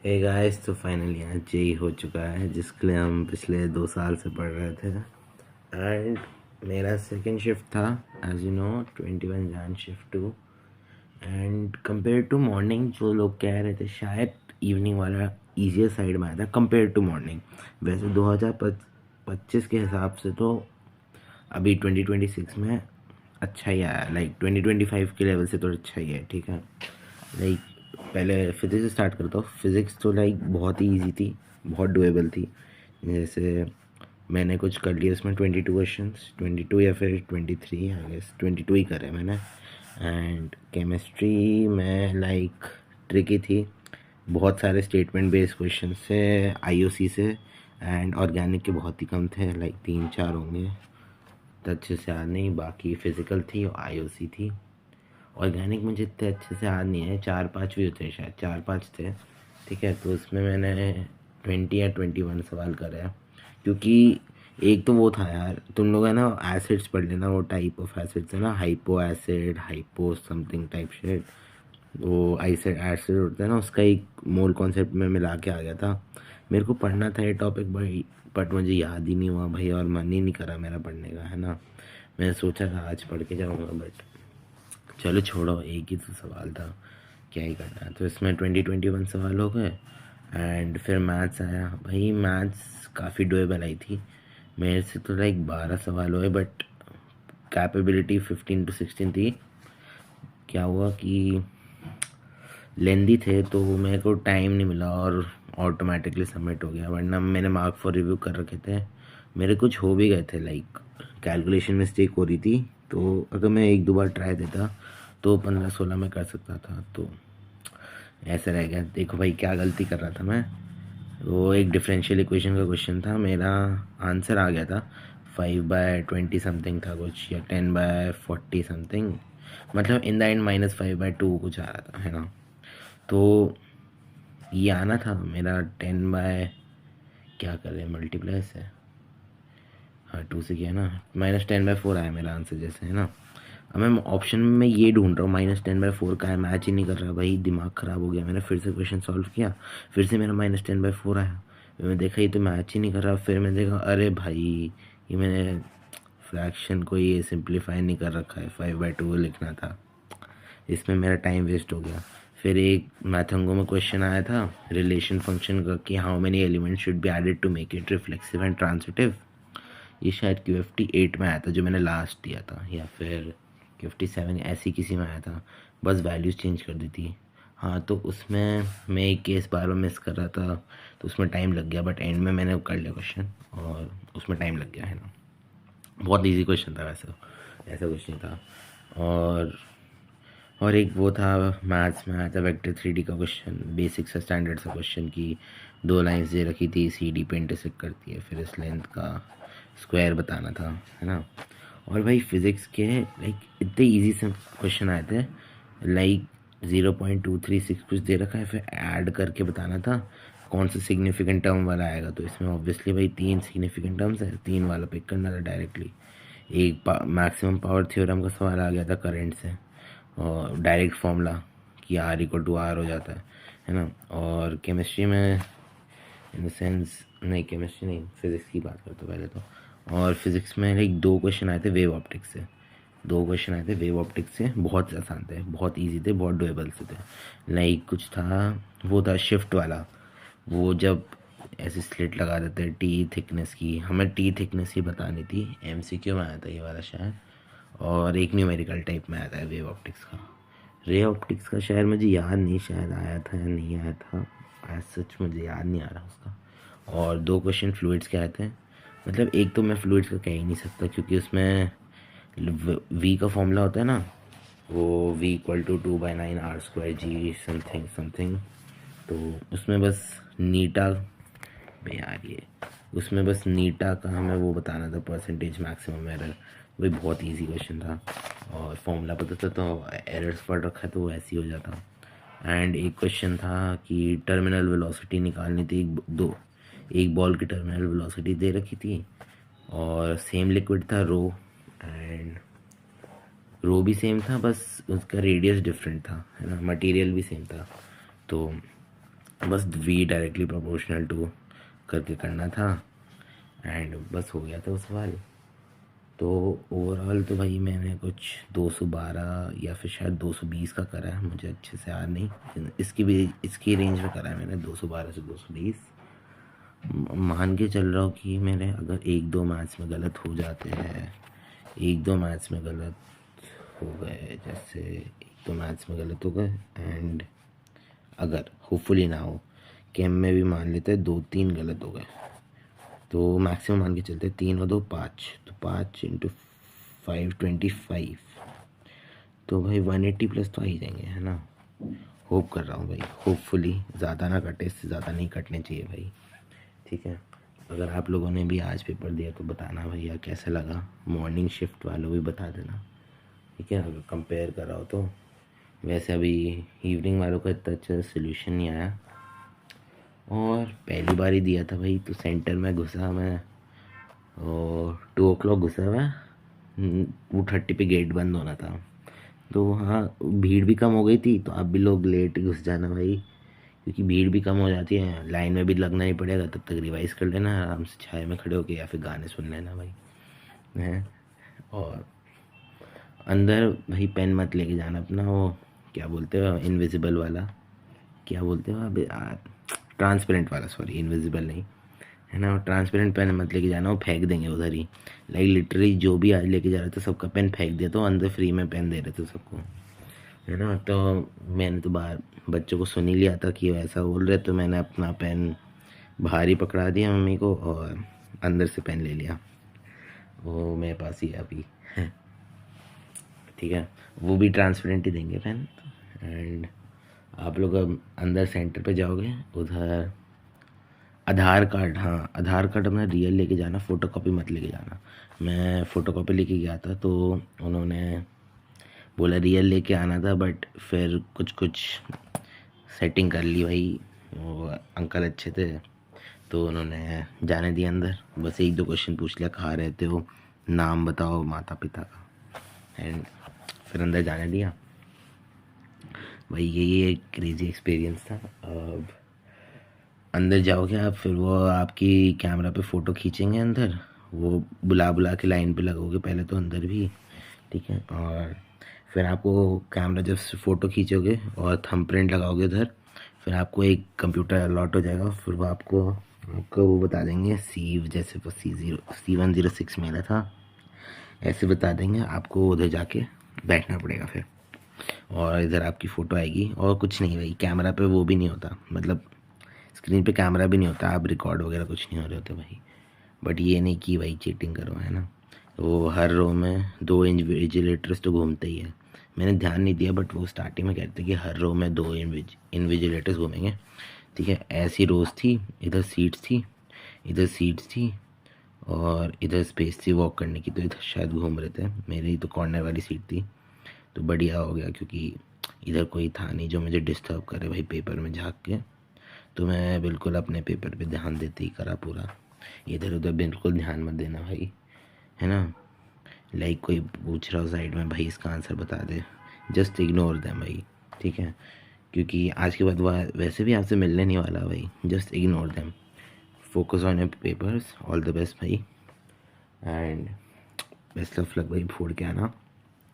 Hey guys, तो finally यहाँ JEE हो चुका है जिसके लिए हम पिछले 2 साल से पढ़ रहे थे। एंड मेरा सेकंड शिफ्ट था, as you know, 21 Jan shift 2। And compare to morning जो लोग कह रहे थे शायद इवनिंग वाला ईजियर साइड में आया था कंपेयर टू मॉर्निंग। वैसे 2025 के हिसाब से तो अभी 2026 में अच्छा ही आया, लाइक 2025 के लेवल से तो अच्छा ही है, ठीक है। लाइक पहले फिज़िक्स से स्टार्ट करता हूँ। फिज़िक्स तो लाइक बहुत ही इजी थी, बहुत डुएबल थी। जैसे मैंने कुछ कर लिया उसमें 22 क्वेश्चंस, 22 या फिर 23, आई गेस 22 ही करे मैंने। एंड केमिस्ट्री में लाइक ट्रिकी थी, बहुत सारे स्टेटमेंट बेस्ड क्वेश्चन थे आईओसी से। एंड ऑर्गेनिक के बहुत ही कम थे, लाइक 3-4 होंगे, तो अच्छे से याद नहीं। बाकी फ़िज़िकल थी और आईओसी थी। ऑर्गेनिक मुझे इतने अच्छे से याद नहीं है, 4-5 भी होते हैं शायद, 4-5 थे, ठीक है। तो उसमें मैंने 20 या 21 सवाल करे हैं, क्योंकि एक तो वो था यार, तुम लोग है ना एसिड्स पढ़ लेना, वो टाइप ऑफ एसिड्स है ना, hypo acid, hypo something type shade, वो एसिड एसिड होता है ना, उसका एक मोल कॉन्सेप्ट में मिला के आ गया था। मेरे को पढ़ना था ये टॉपिक भाई, बट मुझे याद ही नहीं हुआ भाई, और मन ही नहीं करा मेरा पढ़ने का, है ना। मैंने सोचा था आज पढ़ के जाऊँगा, बट चलो छोड़ो, एक ही तो सवाल था, क्या ही करना है। तो इसमें 20-21 सवाल हो गए। एंड फिर मैथ्स आया भाई, मैथ्स काफ़ी डुएबल आई थी मेरे से, तो लाइक 12 सवाल हुए, बट कैपेबिलिटी 15 to 16 थी। क्या हुआ कि लेंदी थे तो मेरे को टाइम नहीं मिला और ऑटोमेटिकली सबमिट हो गया, वरना मैंने मार्क फॉर रिव्यू कर रखे थे। मेरे कुछ हो भी गए थे, लाइक कैलकुलेशन मिस्टेक हो रही थी, तो अगर मैं 1-2 बार ट्राई देता तो 15-16 में कर सकता था। तो ऐसा रह गया। देखो भाई क्या गलती कर रहा था मैं, वो एक डिफरेंशियल इक्वेशन का क्वेश्चन था, मेरा आंसर आ गया था 5/20 समथिंग था कुछ, या 10/40 समथिंग, मतलब इन द एंड -5/2 कुछ आ रहा था, है ना। तो ये आना था मेरा 10 बाय, क्या करें, मल्टीप्लाई से, हाँ 2 से किया ना, -10/4 आया मेरा आंसर जैसे, है ना। अब मैं ऑप्शन में ये ढूंढ रहा हूँ, -10/4 का है, मैच ही नहीं कर रहा भाई, दिमाग ख़राब हो गया। मैंने फिर से क्वेश्चन सॉल्व किया, फिर से मेरा -10/4 आया। फिर मैं देखा ये तो मैच ही नहीं कर रहा, फिर मैंने देखा अरे भाई ये मैंने फ्रैक्शन को ये सिंप्लीफाई नहीं कर रखा है, 5/2 लिखना था, इसमें मेरा टाइम वेस्ट हो गया। फिर एक मैथंगो में क्वेश्चन आया था रिलेशन फंक्शन का, कि how many element should be added to make it reflexive and transitive. ये शायद QFT 8 में आया था जो मैंने लास्ट दिया था, या फिर QFT 7 ऐसी किसी में आया था, बस वैल्यूज़ चेंज कर दी थी। हाँ, तो उसमें मैं एक केस बार बार मिस कर रहा था, तो उसमें टाइम लग गया, बट एंड में मैंने कर लिया क्वेश्चन, और उसमें टाइम लग गया, है ना। बहुत ईजी क्वेश्चन था वैसे, ऐसा कुछ नहीं था। और एक वो था मैथ्स में आया था वेक्टर 3D का क्वेश्चन, बेसिक सा स्टैंडर्ड सा क्वेश्चन, की 2 लाइन्स दे रखी थी, CD पे इंटरसेक्ट करती है, फिर इस लेंथ का स्क्वायर बताना था, है ना। और भाई फिज़िक्स के लाइक इतने इजी से क्वेश्चन आए थे, लाइक 0.236 कुछ दे रखा है, फिर ऐड करके बताना था कौन सा सिग्निफिकेंट टर्म वाला आएगा। तो इसमें ऑब्वियसली भाई 3 सिग्निफिकेंट टर्म्स है, 3 वाला पिक करना था डायरेक्टली। एक मैक्सिमम पावर थ्योरम का सवाल आ गया था करंट से, और डायरेक्ट फॉर्मूला कि R = R हो जाता है ना। और केमिस्ट्री में इन द सेंस, नहीं केमिस्ट्री नहीं, फिज़िक्स की बात करते पहले तो। और फिज़िक्स में लाइक 2 क्वेश्चन आए थे वेव ऑप्टिक्स से, 2 क्वेश्चन आए थे वेव ऑप्टिक्स से, बहुत आसान थे, बहुत इजी थे, बहुत डुएबल से थे। लाइक कुछ था, वो था शिफ्ट वाला, वो जब ऐसे स्लिट लगा देते हैं टी थिकनेस की, हमें टी थिकनेस ही बतानी थी, MCQ में आया था ये वाला शायद। और एक न्यूमेरिकल टाइप में आया था वेव ऑप्टिक्स का। रे ऑप्टिक्स का शायद मुझे याद नहीं, शायद आया था या नहीं आया था, एज सच मुझे याद नहीं आ रहा उसका। और 2 क्वेश्चन फ्लूइड्स के आए थे, मतलब एक तो मैं फ्लूइड्स का कह ही नहीं सकता, क्योंकि उसमें वी का फॉर्मूला होता है ना, वो V = 2/9 R² G something something. तो उसमें बस नीटा में यार ये, उसमें बस नीटा का हमें वो बताना था, परसेंटेज मैक्सिमम एरर। वही बहुत इजी क्वेश्चन था, और फॉर्मूला पता था तो एरर्स पढ़ रखा है तो वो ऐसे ही हो जाता। एंड एक क्वेश्चन था कि टर्मिनल वेलोसिटी निकालनी थी, एक बॉल की टर्मिनल वेलोसिटी दे रखी थी, और सेम लिक्विड था रो, एंड रो भी सेम था, बस उसका रेडियस डिफरेंट था, है ना, मटेरियल भी सेम था। तो बस v डायरेक्टली प्रोपोर्शनल टू करके करना था एंड बस हो गया था वो सवाल। तो ओवरऑल तो भाई मैंने कुछ 212 या फिर शायद 220 का करा है, मुझे अच्छे से याद नहीं, इसकी रेंज में करा है मैंने 212 से 220। मान के चल रहा हूँ कि मेरे अगर एक दो मैथ्स में गलत हो जाते हैं, एक दो मैथ्स में गलत हो गए, जैसे एक दो मैथ्स में गलत हो गए एंड अगर होपफुली ना हो, केम में भी मान लेते हैं 2-3 गलत हो गए, तो मैक्सिमम मान के चलते 3 और 2 5, तो 5 इंटू 5 25, तो भाई 180 प्लस तो आ ही जाएंगे, है ना। होप कर रहा हूँ भाई, होपफुली ज़्यादा ना कटे, इससे ज़्यादा नहीं कटने चाहिए भाई, ठीक है। अगर आप लोगों ने भी आज पेपर दिया तो बताना भैया कैसा लगा, मॉर्निंग शिफ्ट वालों भी बता देना, ठीक है, अगर कंपेयर कर रहा हो तो। वैसे अभी इवनिंग वालों का इतना अच्छा सोल्यूशन नहीं आया, और पहली बार ही दिया था भाई, तो सेंटर में घुसा मैं और 2 o'clock घुसा हुआ, 2:30 पे गेट बंद होना था, तो हाँ भीड़ भी कम हो गई थी, तो आप भी लोग लेट घुस जाना भाई, क्योंकि भीड़ भी कम हो जाती है, लाइन में भी लगना ही पड़ेगा, तब तक रिवाइज कर लेना आराम से छाए में खड़े होके या फिर गाने सुन लेना भाई, हैं। और अंदर भाई पेन मत लेके जाना अपना, वो क्या बोलते हो इनविजिबल वाला, क्या बोलते हो अभी, ट्रांसपेरेंट वाला, सॉरी इनविजिबल नहीं, है ना, ट्रांसपेरेंट पेन मत लेके जाना, वो फेंक देंगे उधर ही, लाइक लिटरली जो भी आज लेके जा रहे थे सबका पेन फेंक दिया, तो अंदर फ्री में पेन दे रहे थे सबको, है ना। तो मैंने तो बाहर बच्चों को सुन ही लिया था कि वैसा बोल रहे, तो मैंने अपना पेन बाहर ही पकड़ा दिया मम्मी को और अंदर से पेन ले लिया, वो मेरे पास ही है अभी, ठीक है, वो भी ट्रांसपेरेंट ही देंगे पेन। एंड आप लोग अब अंदर सेंटर पे जाओगे, उधर आधार कार्ड, हाँ आधार कार्ड अपना रियल लेके जाना, फ़ोटो कॉपी मत लेके जाना। मैं फ़ोटो कॉपी लेके गया था, तो उन्होंने बोला रियल लेके आना था, बट फिर कुछ कुछ सेटिंग कर ली भाई, वो अंकल अच्छे थे, तो उन्होंने जाने दिया अंदर, बस एक दो क्वेश्चन पूछ लिया, कहाँ रहते हो, नाम बताओ माता पिता का, एंड फिर अंदर जाने दिया भाई। यही एक क्रेजी एक्सपीरियंस था। अब अंदर जाओगे आप, फिर वो आपकी कैमरा पे फ़ोटो खींचेंगे अंदर, वो बुला बुला के लाइन पे लगोगे पहले तो अंदर भी, ठीक है, और फिर आपको कैमरा जब फ़ोटो खींचोगे और थंबप्रिंट लगाओगे उधर, फिर आपको एक कंप्यूटर अलॉट हो जाएगा, फिर वो आपको वो बता देंगे जैसे वो C106 मेरा था, ऐसे बता देंगे आपको, उधर जाके बैठना पड़ेगा फिर, और इधर आपकी फ़ोटो आएगी, और कुछ नहीं भाई, कैमरा पे वो भी नहीं होता, मतलब स्क्रीन पे कैमरा भी नहीं होता, आप रिकॉर्ड वगैरह कुछ नहीं हो रहे होते भाई, बट ये नहीं कि भाई चीटिंग करो, है ना। वो हर रो में 2 इन्विजिलेटर्स तो घूमते ही है, मैंने ध्यान नहीं दिया, बट वो स्टार्टिंग में कहते कि हर रो में 2 इन्विजिलेटर्स घूमेंगे, ठीक है। ऐसी रोज थी, इधर सीट्स थी, इधर सीट्स थी, और इधर स्पेस थी वॉक करने की, तो इधर शायद घूम रहे थे, मेरी तो कॉर्नर वाली सीट थी, तो बढ़िया हो गया, क्योंकि इधर कोई था नहीं जो मुझे डिस्टर्ब करे भाई पेपर में झाँक के, तो मैं बिल्कुल अपने पेपर पे ध्यान देते ही करा पूरा, इधर उधर बिल्कुल ध्यान मत देना भाई, है ना। लाइक कोई पूछ रहा हो साइड में, भाई इसका आंसर बता दे, जस्ट इग्नोर देम भाई, ठीक है, क्योंकि आज के बाद वह वैसे भी आपसे मिलने नहीं वाला भाई, just ignore them, focus on your papers, all the best भाई, एंड बेस्ट ऑफ लक भाई, फोड़ के आना।